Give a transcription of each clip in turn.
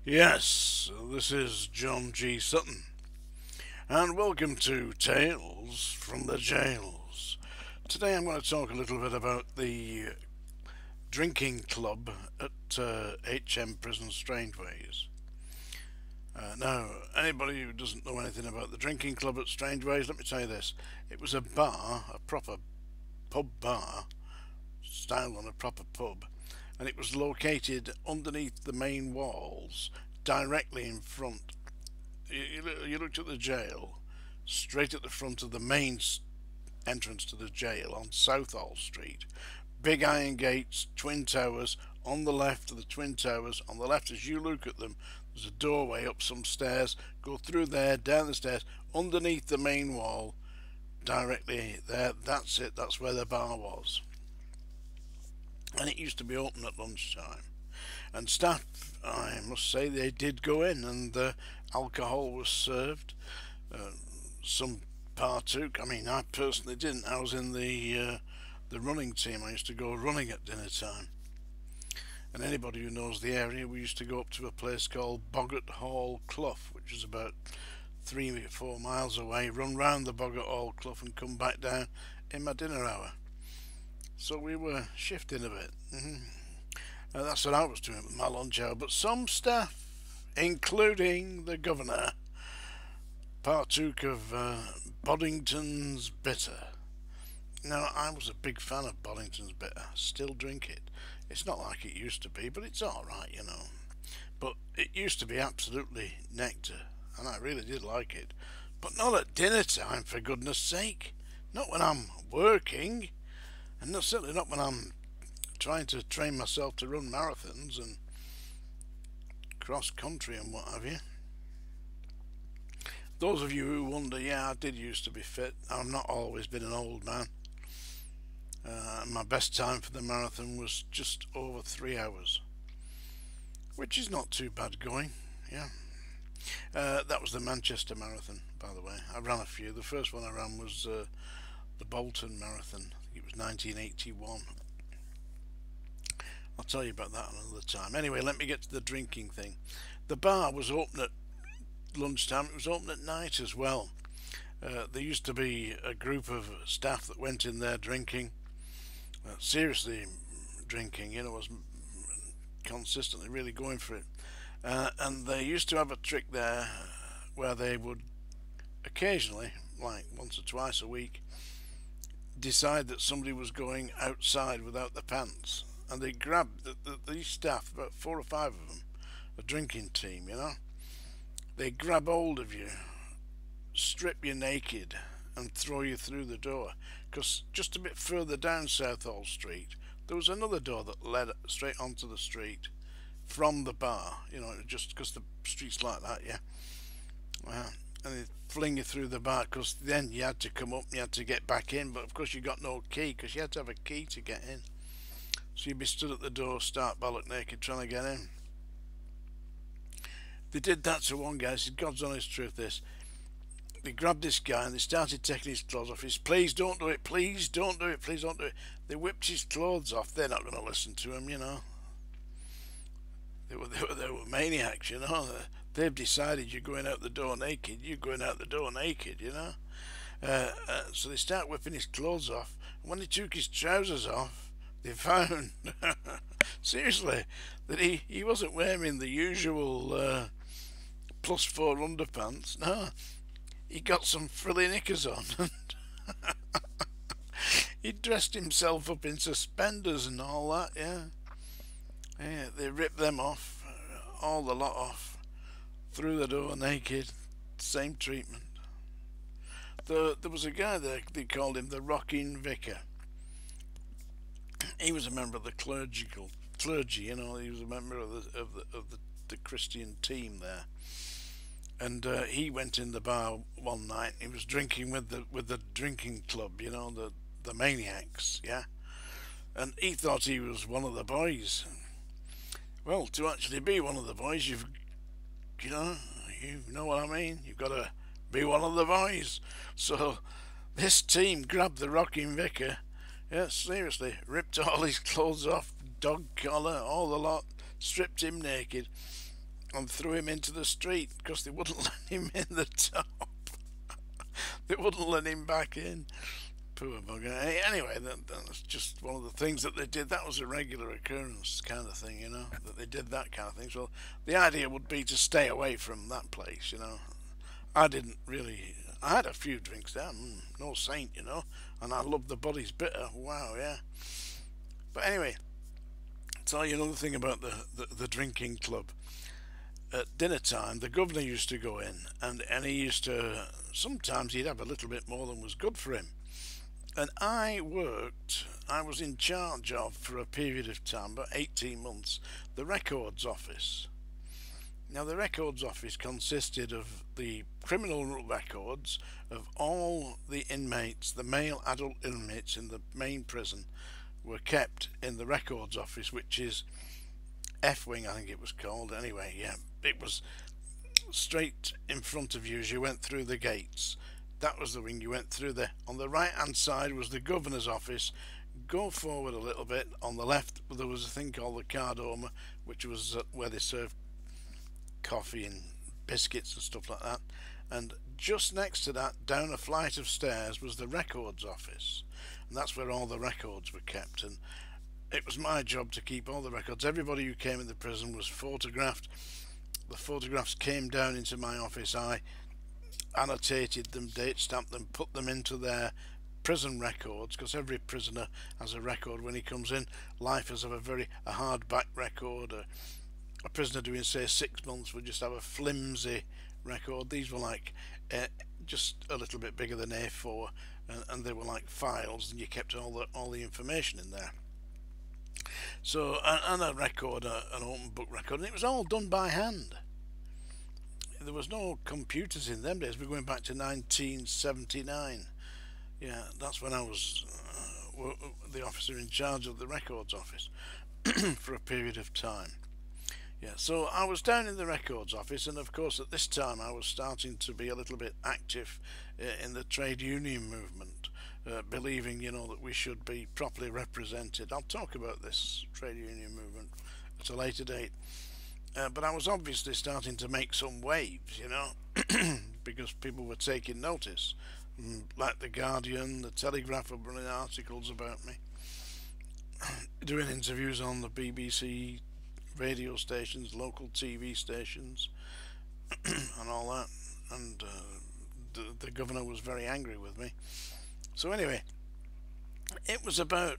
Yes, this is John G. Sutton, and welcome to Tales from the Jails. Today I'm going to talk a little bit about the drinking club at HM Prison Strangeways. Now, anybody who doesn't know anything about the drinking club at Strangeways, let me tell you this. It was a bar, a proper pub bar, style on a proper pub, and it was located underneath the main walls, directly in front. You looked at the jail, straight at the front of the main entrance to the jail on Southall Street. Big iron gates, twin towers. On the left of the twin towers, on the left as you look at them, there's a doorway up some stairs. Go through there, down the stairs, underneath the main wall, directly there. That's it. That's where the bar was. And it used to be open at lunchtime. And staff, I must say, they did go in, and alcohol was served. Some partook. I mean, I personally didn't. I was in the running team. I used to go running at dinner time. And anybody who knows the area, we used to go up to a place called Boggart Hall Clough, which is about 3 or 4 miles away, run round the Boggart Hall Clough and come back down in my dinner hour. So we were shifting a bit. That's what I was doing with my lunch hour. But some staff, including the governor, partook of Boddington's Bitter. Now, I was a big fan of Boddington's Bitter. Still drink it. It's not like it used to be, but it's alright, you know. But it used to be absolutely nectar, and I really did like it. But not at dinner time, for goodness sake. Not when I'm working, and certainly not when I'm trying to train myself to run marathons and cross country and what have you. Those of you who wonder, yeah, I did used to be fit. I've not always been an old man. My best time for the marathon was just over 3 hours, which is not too bad going. Yeah, that was the Manchester Marathon, by the way. I ran a few. The first one I ran was the Bolton Marathon. I think it was 1981. I'll tell you about that another time. Anyway, let me get to the drinking thing. The bar was open at lunchtime. It was open at night as well. There used to be a group of staff that went in there drinking, seriously drinking, you know, was consistently really going for it. And they used to have a trick there where they would occasionally, like once or twice a week, decide that somebody was going outside without their pants, and they grabbed these staff, about 4 or 5 of them, a drinking team, you know. They grab hold of you, strip you naked, and throw you through the door. Because just a bit further down Southall Street, there was another door that led straight onto the street from the bar. You know, just because the street's like that, yeah. And they fling you through the bar, because then you had to come up and you had to get back in. But of course you got no key, because you had to have a key to get in. So you'd be stood at the door, stark bollock naked, trying to get in. They did that to one guy. This is God's honest truth, this. They grabbed this guy and they started taking his clothes off. He's, please don't do it, please don't do it, please don't do it. They whipped his clothes off. They're not going to listen to him, you know. They were maniacs, you know. They've decided you're going out the door naked. You're going out the door naked, you know. So they start whipping his clothes off. And when they took his trousers off, they found, seriously, that he wasn't wearing the usual +4 underpants. No. He got some frilly knickers on. He dressed himself up in suspenders and all that, yeah. Yeah, they ripped them off, all the lot off, through the door naked, same treatment. There was a guy there, they called him the Rocking Vicar. He was a member of the clergy, you know. He was a member of the Christian team there. And he went in the bar one night. He was drinking with the drinking club, you know, the maniacs, yeah. And he thought he was one of the boys. Well, to actually be one of the boys, you know what I mean. You've got to be one of the boys. So this team grabbed the Rocking Vicar. Yeah, seriously, ripped all his clothes off, dog collar, all the lot, stripped him naked, and threw him into the street because they wouldn't let him in the top. They wouldn't let him back in. Poor bugger. Anyway, that's just one of the things that they did. That was a regular occurrence kind of thing, you know, that they did that kind of thing. So the idea would be to stay away from that place, you know. I didn't really. I had a few drinks there, no saint, you know, and I loved the Buddy's Bitter. Wow, yeah. But anyway, I'll tell you another thing about the drinking club. At dinner time, the governor used to go in, and he used to. Sometimes he'd have a little bit more than was good for him. And I was in charge of, for a period of time, about 18 months, the records office. Now, the records office consisted of the criminal records of all the inmates, the male adult inmates in the main prison, were kept in the records office, which is F Wing, I think it was called. Anyway, yeah, it was straight in front of you as you went through the gates. That was the wing you went through there. On the right hand side was the governor's office. Go forward a little bit. On the left there was a thing called the cardoma, which was where they served coffee and biscuits and stuff like that. And just next to that, down a flight of stairs, was the records office, and that's where all the records were kept. And it was my job to keep all the records. Everybody who came in the prison was photographed. The photographs came down into my office. I annotated them, date stamped them, put them into their prison records, because every prisoner has a record when he comes in. Lifers have a hardback record. A prisoner doing, say, 6 months would just have a flimsy record. These were like just a little bit bigger than A4, and they were like files, and you kept all the information in there. So, and a record, an open book record, and it was all done by hand. There was no computers in them days. We're going back to 1979. Yeah, that's when I was the officer in charge of the records office for a period of time. Yeah, so I was down in the records office, and of course at this time I was starting to be a little bit active in the trade union movement, believing, you know, that we should be properly represented. I'll talk about this trade union movement at a later date. But I was obviously starting to make some waves, you know, because people were taking notice. Like the Guardian, the Telegraph were running articles about me, doing interviews on the BBC radio stations, local TV stations, and all that. And the governor was very angry with me. So anyway, it was about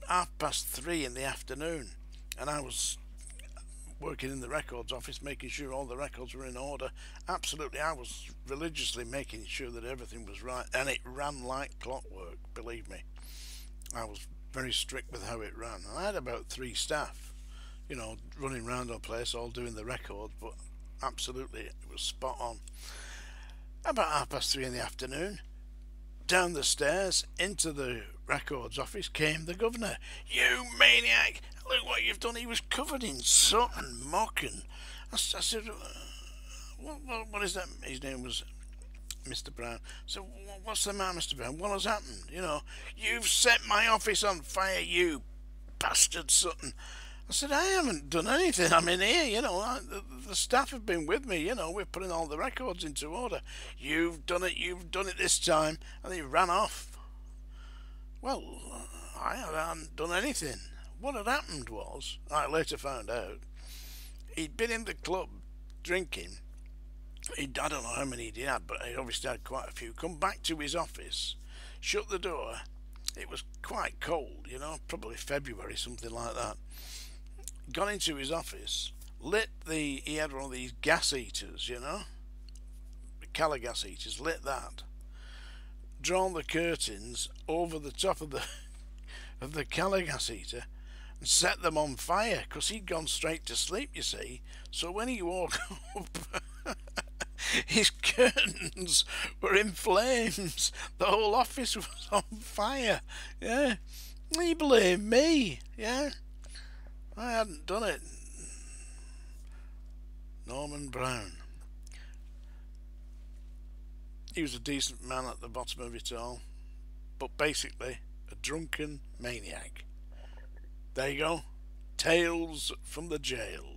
3:30 in the afternoon, and I was working in the records office, making sure all the records were in order. Absolutely, I was religiously making sure that everything was right, and it ran like clockwork, believe me. I was very strict with how it ran. I had about 3 staff, you know, running around the place, all doing the records, but absolutely, it was spot on. About 3:30 in the afternoon, down the stairs into the records office came the governor. "You maniac! Look what you've done." He was covered in soot and muck, and I said, what is that? His name was Mr. Brown. So what's the matter, Mr. Brown? What has happened? You know, "You've set my office on fire, you bastard Sutton." I said, "I haven't done anything. I'm in here, you know. The staff have been with me, you know. We're putting all the records into order." You've done it this time." And he ran off. Well, I hadn't done anything. What had happened was, I later found out, he'd been in the club drinking. I don't know how many he had, but he obviously had quite a few. Come back to his office, shut the door. It was quite cold, you know, probably February, something like that. Got into his office, he had one of these gas heaters, you know, Cala gas heaters, lit that, drawn the curtains over the top of the Cala gas heater, and set them on fire, because he'd gone straight to sleep, you see. So when he woke up, his curtains were in flames. The whole office was on fire. Yeah, he blamed me. Yeah, I hadn't done it. Norman Brown. He was a decent man at the bottom of it all, but basically a drunken maniac. There you go. Tales from the jail.